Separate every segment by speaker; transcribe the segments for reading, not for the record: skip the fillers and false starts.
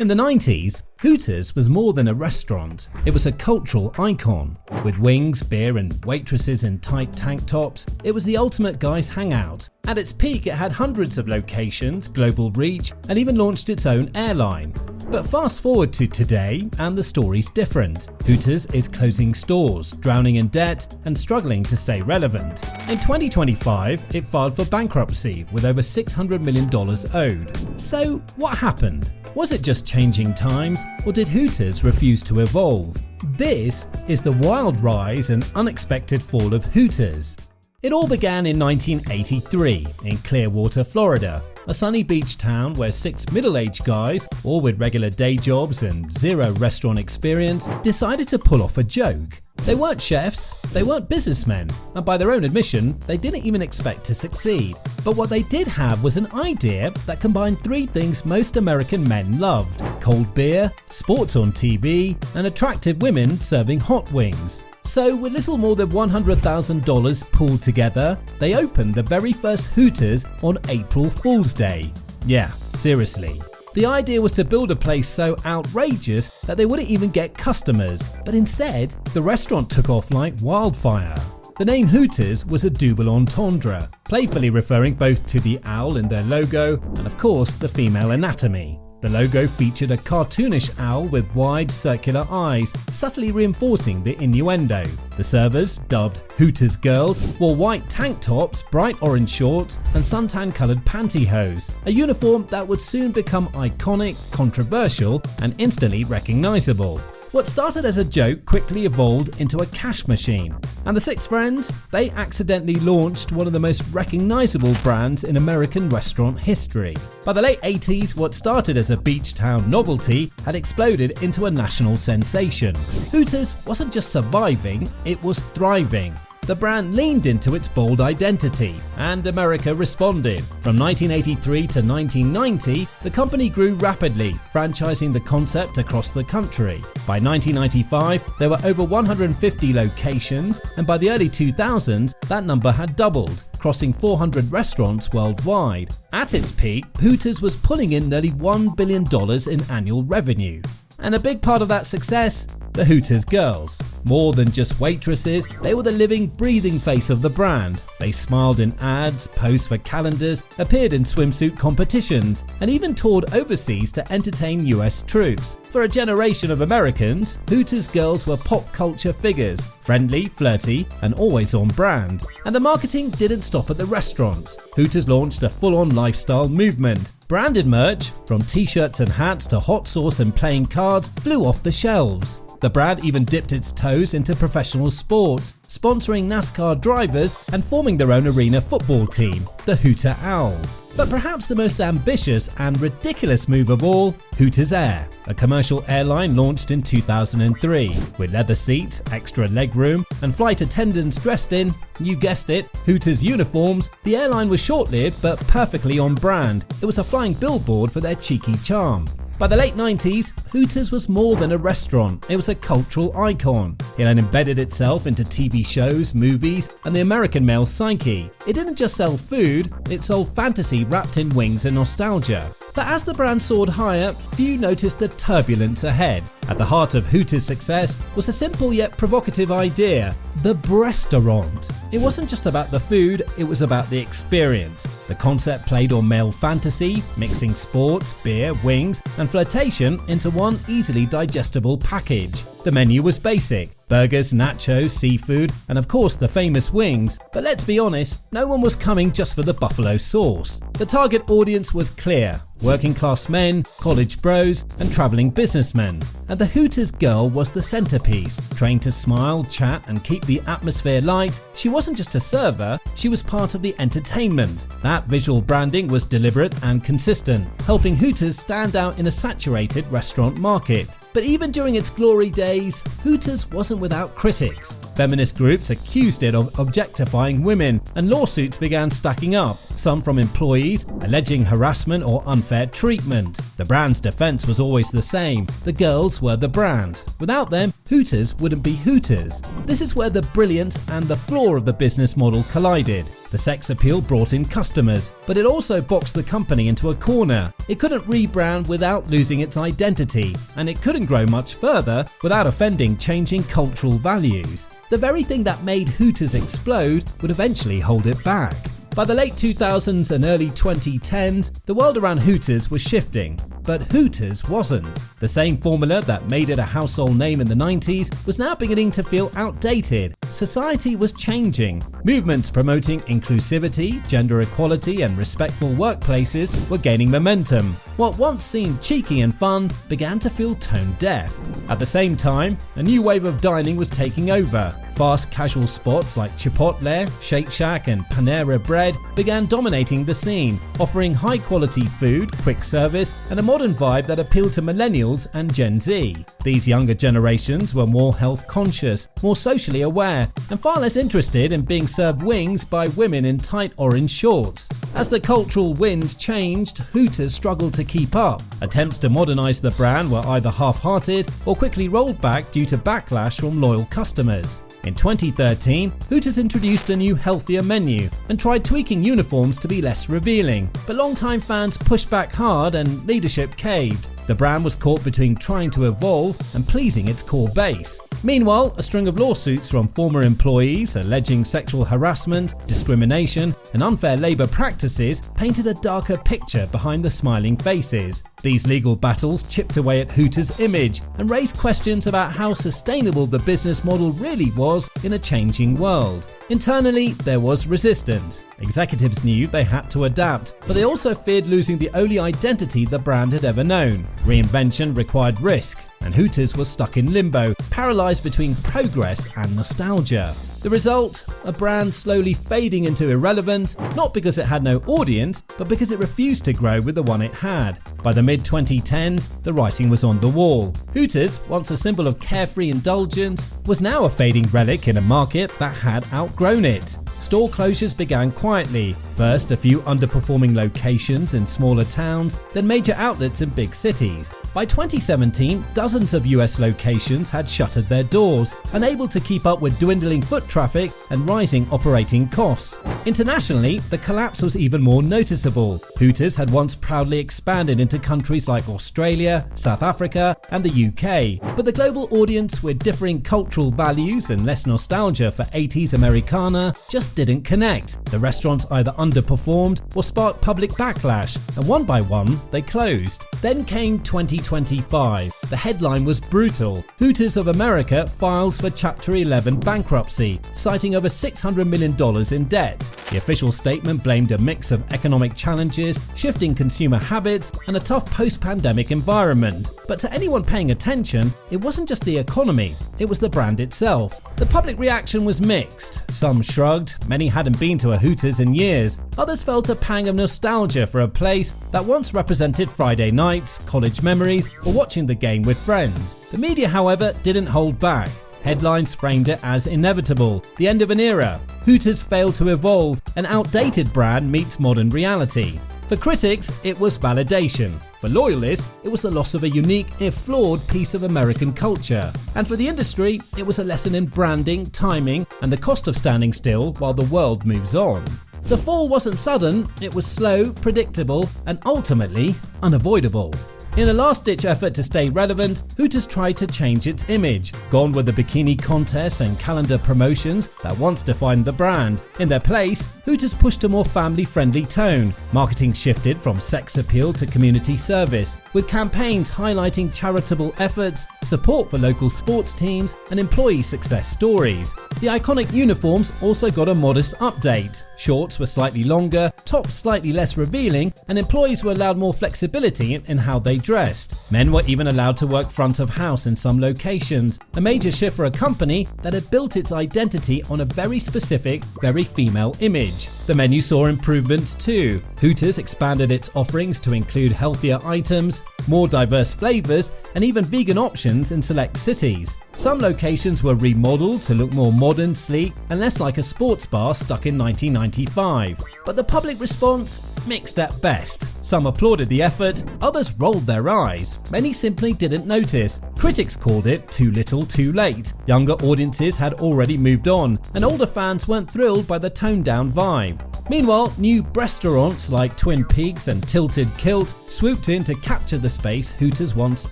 Speaker 1: In the 90s, Hooters was more than a restaurant. It was a cultural icon. With wings, beer and waitresses in tight tank tops, it was the ultimate guys' hangout. At its peak, it had hundreds of locations, global reach, and even launched its own airline. But fast forward to today, and the story's different. Hooters is closing stores, drowning in debt, and struggling to stay relevant. In 2025, it filed for bankruptcy with over $600 million owed. So, what happened? Was it just changing times, or did Hooters refuse to evolve? This is the wild rise and unexpected fall of Hooters. It all began in 1983 in Clearwater, Florida, a sunny beach town where 6 middle-aged guys, all with regular day jobs and zero restaurant experience, decided to pull off a joke. They weren't chefs, they weren't businessmen, and by their own admission, they didn't even expect to succeed. But what they did have was an idea that combined 3 things most American men loved: cold beer, sports on TV, and attractive women serving hot wings. So with little more than $100,000 pooled together, they opened the very first Hooters on April Fool's Day. Yeah, seriously. The idea was to build a place so outrageous that they wouldn't even get customers, but instead, the restaurant took off like wildfire. The name Hooters was a double entendre, playfully referring both to the owl in their logo and of course the female anatomy. The logo featured a cartoonish owl with wide circular eyes, subtly reinforcing the innuendo. The servers, dubbed Hooters Girls, wore white tank tops, bright orange shorts, and suntan-coloured pantyhose, a uniform that would soon become iconic, controversial, and instantly recognisable. What started as a joke quickly evolved into a cash machine, and the 6 friends, they accidentally launched one of the most recognizable brands in American restaurant history. By the late 80s, what started as a beach town novelty had exploded into a national sensation. Hooters wasn't just surviving, it was thriving. The brand leaned into its bold identity, and America responded. From 1983 to 1990, the company grew rapidly, franchising the concept across the country. By 1995, there were over 150 locations, and by the early 2000s, that number had doubled, crossing 400 restaurants worldwide. At its peak, Hooters was pulling in nearly $1 billion in annual revenue. And a big part of that success? The Hooters Girls. More than just waitresses, they were the living, breathing face of the brand. They smiled in ads, posed for calendars, appeared in swimsuit competitions, and even toured overseas to entertain US troops. For a generation of Americans, Hooters Girls were pop culture figures, friendly, flirty, and always on brand. And the marketing didn't stop at the restaurants. Hooters launched a full-on lifestyle movement. Branded merch, from t-shirts and hats to hot sauce and playing cards, flew off the shelves. The brand even dipped its toes into professional sports, sponsoring NASCAR drivers and forming their own arena football team, the Hooter Owls. But perhaps the most ambitious and ridiculous move of all, Hooters Air, a commercial airline launched in 2003. With leather seats, extra legroom, and flight attendants dressed in, you guessed it, Hooters uniforms, the airline was short-lived but perfectly on brand. It was a flying billboard for their cheeky charm. By the late 90s, Hooters was more than a restaurant, it was a cultural icon. It had embedded itself into TV shows, movies, and the American male psyche. It didn't just sell food, it sold fantasy wrapped in wings and nostalgia. But as the brand soared higher, few noticed the turbulence ahead. At the heart of Hooters' success was a simple yet provocative idea: the breastaurant. It wasn't just about the food, it was about the experience. The concept played on male fantasy, mixing sports, beer, wings, and flirtation into one easily digestible package. The menu was basic: burgers, nachos, seafood, and of course the famous wings. But let's be honest, no one was coming just for the buffalo sauce. The target audience was clear: working class men, college bros, and traveling businessmen. And the Hooters girl was the centerpiece. Trained to smile, chat, and keep the atmosphere light, she wasn't just a server, she was part of the entertainment. That visual branding was deliberate and consistent, helping Hooters stand out in a saturated restaurant market. But even during its glory days, Hooters wasn't without critics. Feminist groups accused it of objectifying women, and lawsuits began stacking up, some from employees alleging harassment or unfair treatment. The brand's defense was always the same: the girls were the brand. Without them, Hooters wouldn't be Hooters. This is where the brilliance and the flaw of the business model collided. The sex appeal brought in customers, but it also boxed the company into a corner. It couldn't rebrand without losing its identity, and it couldn't grow much further without offending changing cultural values. The very thing that made Hooters explode would eventually hold it back. By the late 2000s and early 2010s, the world around Hooters was shifting, but Hooters wasn't. The same formula that made it a household name in the 90s was now beginning to feel outdated. Society was changing. Movements promoting inclusivity, gender equality, and respectful workplaces were gaining momentum. What once seemed cheeky and fun began to feel tone deaf. At the same time, a new wave of dining was taking over. Fast casual spots like Chipotle, Shake Shack, and Panera Bread began dominating the scene, offering high-quality food, quick service, and a modern vibe that appealed to millennials and Gen Z. These younger generations were more health-conscious, more socially aware, and far less interested in being served wings by women in tight orange shorts. As the cultural winds changed, Hooters struggled to keep up. Attempts to modernize the brand were either half-hearted or quickly rolled back due to backlash from loyal customers. In 2013, Hooters introduced a new healthier menu and tried tweaking uniforms to be less revealing, but longtime fans pushed back hard and leadership caved. The brand was caught between trying to evolve and pleasing its core base. Meanwhile, a string of lawsuits from former employees alleging sexual harassment, discrimination, and unfair labor practices painted a darker picture behind the smiling faces. These legal battles chipped away at Hooters' image and raised questions about how sustainable the business model really was in a changing world. Internally, there was resistance. Executives knew they had to adapt, but they also feared losing the only identity the brand had ever known. Reinvention required risk, and Hooters was stuck in limbo, paralyzed between progress and nostalgia. The result? A brand slowly fading into irrelevance, not because it had no audience, but because it refused to grow with the one it had. By the mid-2010s, the writing was on the wall. Hooters, once a symbol of carefree indulgence, was now a fading relic in a market that had outgrown it. Store closures began quietly. First, a few underperforming locations in smaller towns, then major outlets in big cities. By 2017, dozens of US locations had shuttered their doors, unable to keep up with dwindling foot traffic and rising operating costs. Internationally, the collapse was even more noticeable. Hooters had once proudly expanded into countries like Australia, South Africa, and the UK, but the global audience with differing cultural values and less nostalgia for 80s Americana just didn't connect. The restaurants either underperformed or sparked public backlash, and one by one, they closed. Then came 2025. The headline was brutal. Hooters of America files for Chapter 11 bankruptcy, citing over $600 million in debt. The official statement blamed a mix of economic challenges, shifting consumer habits, and a tough post-pandemic environment. But to anyone paying attention, it wasn't just the economy, it was the brand itself. The public reaction was mixed. Some shrugged, many hadn't been to a Hooters in years. Others felt a pang of nostalgia for a place that once represented Friday nights, college memories, or watching the game with friends. The media, however, didn't hold back. Headlines framed it as inevitable, the end of an era. Hooters failed to evolve, an outdated brand meets modern reality. For critics, it was validation. For loyalists, it was the loss of a unique, if flawed, piece of American culture. And for the industry, it was a lesson in branding, timing, and the cost of standing still while the world moves on. The fall wasn't sudden, it was slow, predictable, and ultimately unavoidable. In a last-ditch effort to stay relevant, Hooters tried to change its image, gone were the bikini contests and calendar promotions that once defined the brand. In their place, Hooters pushed a more family-friendly tone. Marketing shifted from sex appeal to community service, with campaigns highlighting charitable efforts, support for local sports teams, and employee success stories. The iconic uniforms also got a modest update. Shorts were slightly longer, tops slightly less revealing, and employees were allowed more flexibility in how they dressed. Men were even allowed to work front of house in some locations, a major shift for a company that had built its identity on a very specific, very female image. The menu saw improvements too. Hooters expanded its offerings to include healthier items, more diverse flavors, and even vegan options in select cities. Some locations were remodeled to look more modern, sleek, and less like a sports bar stuck in 1995. But the public response? Mixed at best. Some applauded the effort, others rolled their eyes. Many simply didn't notice. Critics called it too little too late. Younger audiences had already moved on, and older fans weren't thrilled by the toned-down vibe. Meanwhile, new breastaurants like Twin Peaks and Tilted Kilt swooped in to capture the space Hooters once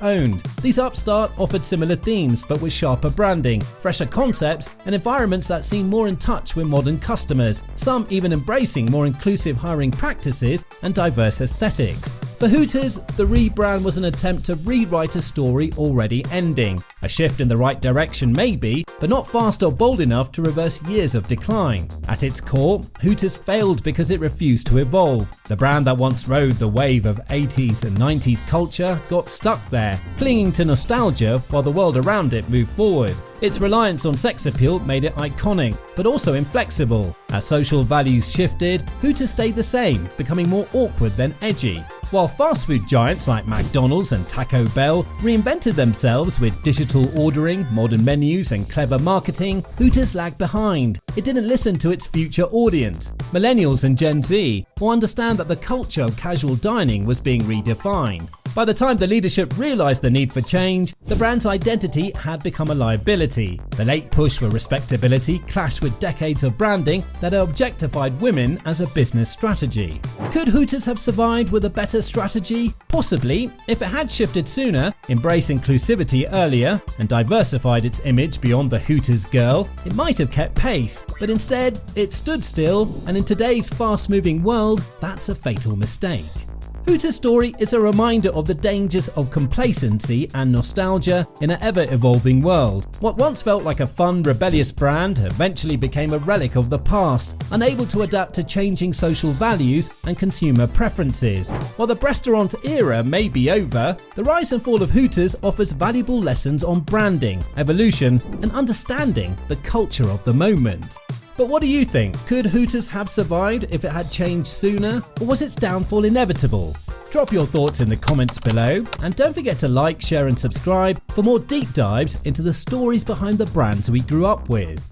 Speaker 1: owned. These upstart offered similar themes but with sharper branding, fresher concepts, and environments that seemed more in touch with modern customers, some even embracing more inclusive hiring practices and diverse aesthetics. For Hooters, the rebrand was an attempt to rewrite a story already ending. A shift in the right direction maybe, but not fast or bold enough to reverse years of decline. At its core, Hooters failed because it refused to evolve. The brand that once rode the wave of 80s and 90s culture got stuck there, clinging to nostalgia while the world around it moved forward. Its reliance on sex appeal made it iconic, but also inflexible. As social values shifted, Hooters stayed the same, becoming more awkward than edgy. While fast food giants like McDonald's and Taco Bell reinvented themselves with digital ordering, modern menus, and clever marketing, Hooters lagged behind. It didn't listen to its future audience, millennials and Gen Z, or understand that the culture of casual dining was being redefined. By the time the leadership realized the need for change, the brand's identity had become a liability. The late push for respectability clashed with decades of branding that had objectified women as a business strategy. Could Hooters have survived with a better strategy? Possibly, if it had shifted sooner, embraced inclusivity earlier, and diversified its image beyond the Hooters girl, it might have kept pace. But instead, it stood still, and in today's fast-moving world, that's a fatal mistake. Hooters' story is a reminder of the dangers of complacency and nostalgia in an ever-evolving world. What once felt like a fun, rebellious brand eventually became a relic of the past, unable to adapt to changing social values and consumer preferences. While the breastaurant era may be over, the rise and fall of Hooters offers valuable lessons on branding, evolution, and understanding the culture of the moment. But what do you think? Could Hooters have survived if it had changed sooner, or was its downfall inevitable? Drop your thoughts in the comments below, and don't forget to like, share and subscribe for more deep dives into the stories behind the brands we grew up with.